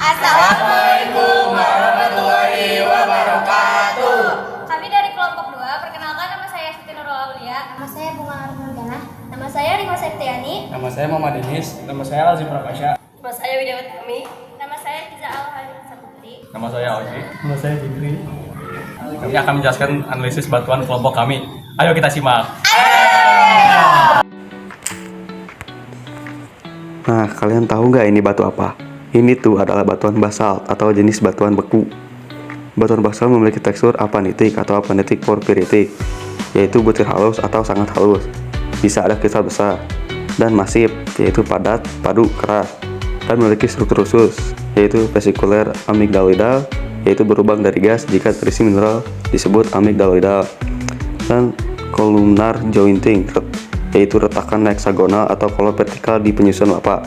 Assalamualaikum warahmatullahi wabarakatuh. Kami dari kelompok 2, perkenalkan nama saya Siti Nurul Aulia. Nama saya Bunga Armandana. Nama saya Rima Septiani. Nama saya Muhammad Denis. Nama saya Lazim Prakasya. Nama saya Widawati Ami. Nama saya Kiza Al-Halim Saputi. Nama saya Oji. Nama saya Fikri. Kami akan menjelaskan analisis batuan kelompok kami. Ayo kita simak. Nah, kalian tahu nggak ini batu apa? Ini tuh adalah batuan basalt atau jenis batuan beku. Batuan basalt memiliki tekstur apanitik atau apanitik porfiritik, yaitu butir halus atau sangat halus. Bisa ada kristal besar dan masif, yaitu padat, padu, keras, dan memiliki struktur khusus, yaitu vesikuler amigdaloidal, yaitu berlubang dari gas jika terisi mineral disebut amigdaloidal, dan kolumnar jointing, yaitu retakan heksagonal atau kolom vertikal di penyusun lapa,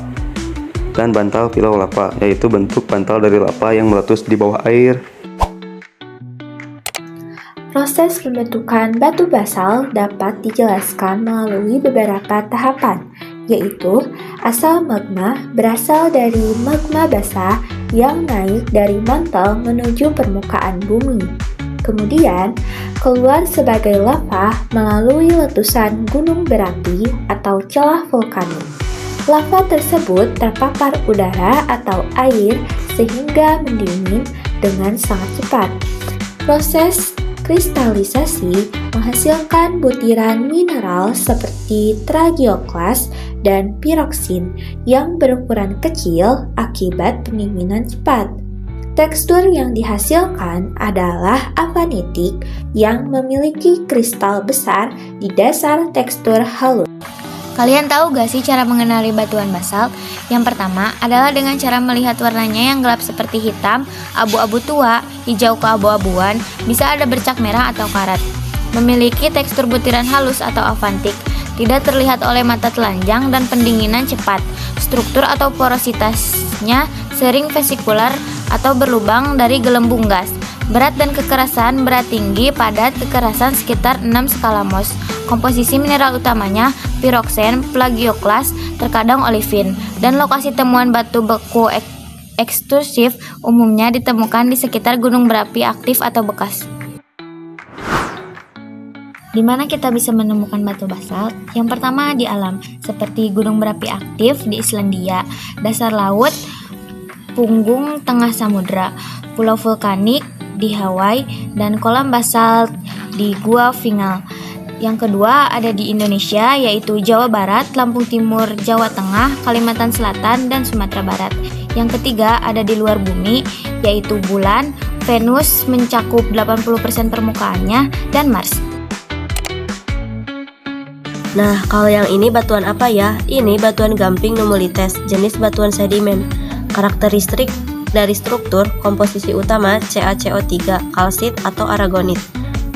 dan bantal pilau lapa, yaitu bentuk bantal dari lapa yang meletus di bawah air. Proses pembentukan batu basal dapat dijelaskan melalui beberapa tahapan, yaitu asal magma berasal dari magma basah yang naik dari mantel menuju permukaan bumi. Kemudian, keluar sebagai lava melalui letusan gunung berapi atau celah vulkanik. Lava tersebut terpapar udara atau air sehingga mendingin dengan sangat cepat. Proses kristalisasi menghasilkan butiran mineral seperti tragioklas dan piroksin yang berukuran kecil akibat pendinginan cepat. Tekstur yang dihasilkan adalah apanitik yang memiliki kristal besar di dasar tekstur halus. Kalian tahu gak sih cara mengenali batuan basalt? Yang pertama adalah dengan cara melihat warnanya yang gelap seperti hitam, abu-abu tua, hijau keabu-abuan, bisa ada bercak merah atau karat. Memiliki tekstur butiran halus atau avantik, tidak terlihat oleh mata telanjang dan pendinginan cepat. Struktur atau porositasnya sering vesikular atau berlubang dari gelembung gas. Berat dan kekerasan berat tinggi, padat, kekerasan sekitar 6 skala Mohs. Komposisi mineral utamanya piroksen, plagioklas, terkadang olivin, dan lokasi temuan batu beku ekstrusif umumnya ditemukan di sekitar gunung berapi aktif atau bekas. Di mana kita bisa menemukan batu basalt? Yang pertama di alam, seperti gunung berapi aktif di Islandia, dasar laut, punggung tengah samudra, pulau vulkanik di Hawaii, dan kolam basalt di Gua Fingal. Yang kedua ada di Indonesia, yaitu Jawa Barat, Lampung Timur, Jawa Tengah, Kalimantan Selatan, dan Sumatera Barat. Yang ketiga ada di luar bumi, yaitu bulan, Venus mencakup 80% permukaannya, dan Mars. Nah, kalau yang ini batuan apa ya? Ini batuan gamping nummulites, jenis batuan sedimen. Karakteristik dari struktur, komposisi utama CaCO3, kalsit atau aragonit.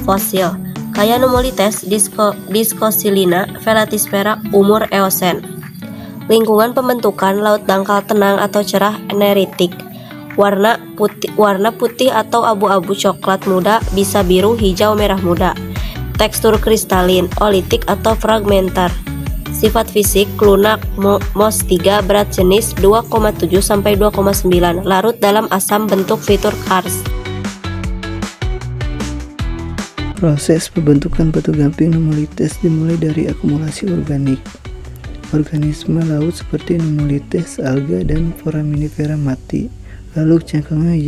Fosil, kaya nummulites, Discosilina, Velatispera, umur Eosen. Lingkungan pembentukan laut dangkal tenang atau cerah neritik. Warna putih atau abu-abu coklat muda, bisa biru, hijau, merah muda. Tekstur kristalin, olitik atau fragmentar. Sifat fisik, lunak, Mohs 3, berat jenis 2,7 sampai 2,9, larut dalam asam bentuk fitur karst. Proses pembentukan batu gamping nummulites dimulai dari akumulasi organik. Organisme laut seperti nummulites, alga, dan foraminifera mati. Lalu cangkangnya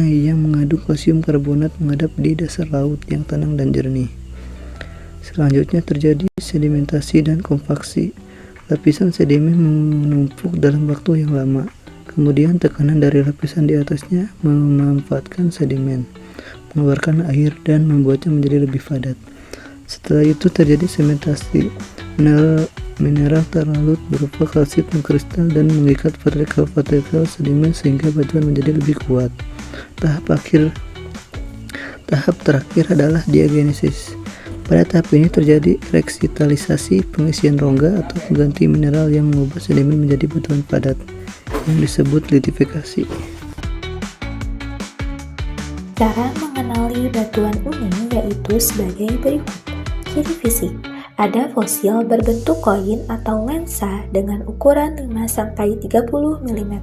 yang mengandung kalsium karbonat menghadap di dasar laut yang tenang dan jernih. Selanjutnya terjadi sedimentasi dan kompaksi. Lapisan sedimen menumpuk dalam waktu yang lama. Kemudian tekanan dari lapisan di atasnya memanfaatkan sedimen, mengeluarkan air dan membuatnya menjadi lebih padat. Setelah itu terjadi sementasi. Mineral terlalut berupa kalsit mengkristal dan mengikat partikel sedimen sehingga batuan menjadi lebih kuat. Tahap terakhir adalah diagenesis. Pada tahap ini terjadi reksitalisasi, pengisian rongga atau pengganti mineral yang mengubah sedimen menjadi batuan padat, yang disebut litifikasi. Cara mengenali batuan unik yaitu sebagai berikut. Ciri fisik. Ada fosil berbentuk koin atau lensa dengan ukuran 5-30 mm.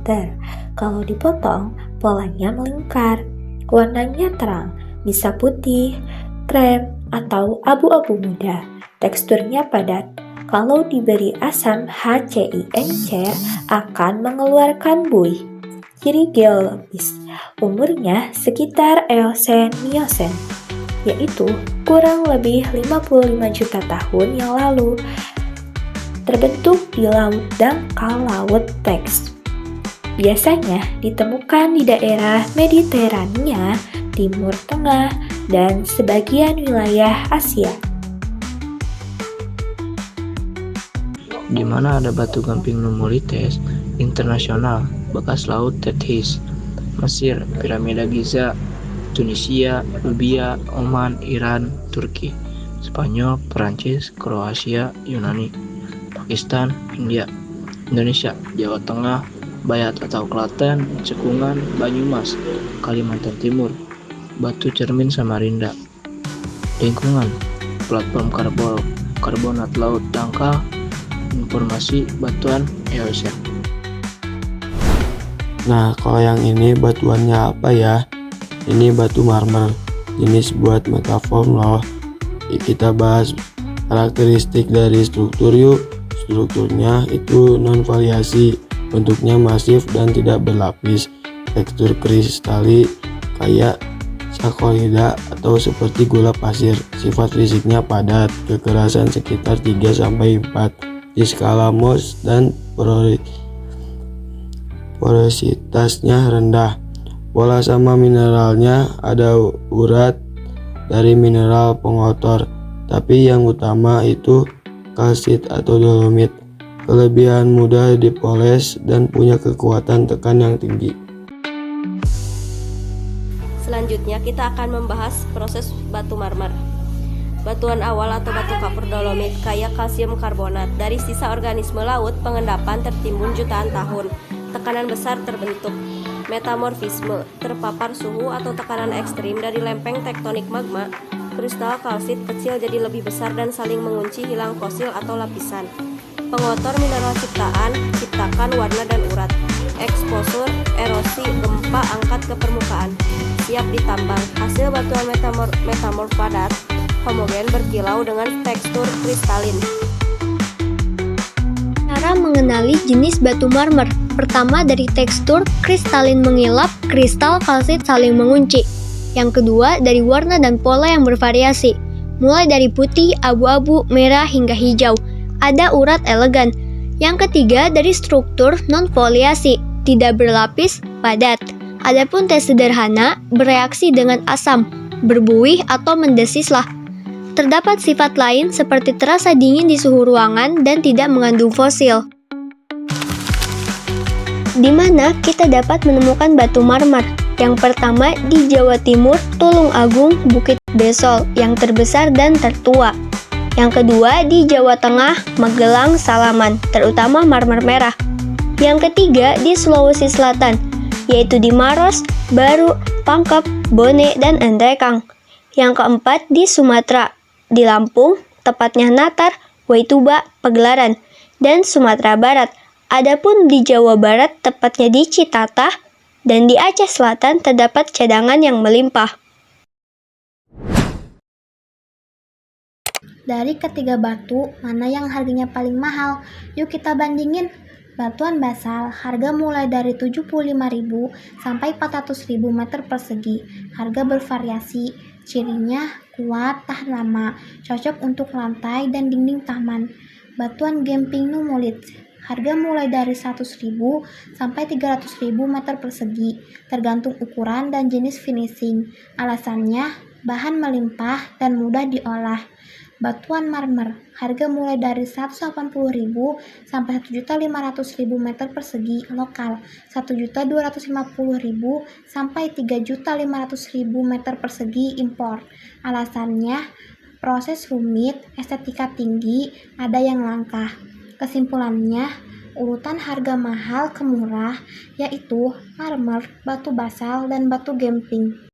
Kalau dipotong, polanya melingkar. Warnanya terang, bisa putih, krem, atau abu-abu muda. Teksturnya padat. Kalau diberi asam HCINC akan mengeluarkan buih. Ciri geologis, umurnya sekitar Eosen-Miosen, yaitu kurang lebih 55 juta tahun yang lalu. Terbentuk di laut dangkal laut teks. Biasanya ditemukan di daerah Mediterania, Timur Tengah, dan sebagian wilayah Asia. Di mana ada batu gamping Nummulites internasional bekas laut Tethys, Mesir, piramida Giza, Tunisia, Libya, Oman, Iran, Turki, Spanyol, Perancis, Kroasia, Yunani, Pakistan, India, Indonesia, Jawa Tengah, Bayat atau Klaten, Cekungan, Banyumas, Kalimantan Timur, Batu Cermin Samarinda. Lingkungan, platform karbonat laut dangkal, informasi batuan Eosen. Nah, kalau yang ini batuannya apa ya? Ini batu marmer, jenis buat metaform loh. Kita bahas karakteristik dari struktur yuk. Strukturnya itu non variasi, bentuknya masif dan tidak berlapis. Tekstur kristali kayak sakoloida atau seperti gula pasir. Sifat fisiknya padat, kekerasan sekitar 3-4 di skala Mohs dan porositasnya rendah. Pola sama mineralnya ada urat dari mineral pengotor, tapi yang utama itu kalsit atau dolomit. Kelebihan mudah dipoles dan punya kekuatan tekan yang tinggi. Selanjutnya kita akan membahas proses batu marmer. Batuan awal atau batu kapur dolomit kaya kalsium karbonat. Dari sisa organisme laut, pengendapan tertimbun jutaan tahun. Tekanan besar terbentuk. Metamorfisme, terpapar suhu atau tekanan ekstrim dari lempeng tektonik magma. Kristal kalsit kecil jadi lebih besar dan saling mengunci, hilang fosil atau lapisan. Pengotor mineral ciptakan warna dan urat. Eksposur, erosi, gempa angkat ke permukaan. Siap ditambang. Hasil batuan metamorf padat, homogen berkilau dengan tekstur kristalin. Cara mengenali jenis batu marmer. Pertama, dari tekstur, kristalin mengilap, kristal kalsit saling mengunci. Yang kedua, dari warna dan pola yang bervariasi, mulai dari putih, abu-abu, merah, hingga hijau. Ada urat elegan. Yang ketiga, dari struktur non-foliasi, tidak berlapis, padat. Adapun tes sederhana, bereaksi dengan asam, berbuih atau mendesislah. Terdapat sifat lain seperti terasa dingin di suhu ruangan dan tidak mengandung fosil. Di mana kita dapat menemukan batu marmer? Yang pertama di Jawa Timur, Tulung Agung, Bukit Besol yang terbesar dan tertua. Yang kedua di Jawa Tengah, Magelang, Salaman, terutama marmer merah. Yang ketiga di Sulawesi Selatan, yaitu di Maros, Baru, Pangkep, Bone, dan Endrekang. Yang keempat di Sumatera, di Lampung, tepatnya Natar, Waituba, Pagelaran, dan Sumatera Barat. Adapun di Jawa Barat, tepatnya di Citatah, dan di Aceh Selatan terdapat cadangan yang melimpah. Dari ketiga batu, mana yang harganya paling mahal? Yuk kita bandingin. Batuan basal, harga mulai dari 75.000 sampai 400.000 meter persegi. Harga bervariasi, cirinya kuat, tahan lama, cocok untuk lantai dan dinding taman. Batuan gamping Nummulites, harga mulai dari 100.000 sampai 300.000 meter persegi, tergantung ukuran dan jenis finishing. Alasannya, bahan melimpah dan mudah diolah. Batuan marmer, harga mulai dari 180.000 sampai 1.500.000 meter persegi lokal, 1.250.000 sampai 3.500.000 meter persegi impor. Alasannya, proses rumit, estetika tinggi, ada yang langka. Kesimpulannya, urutan harga mahal ke murah yaitu marmer, batu basal, dan batu gamping.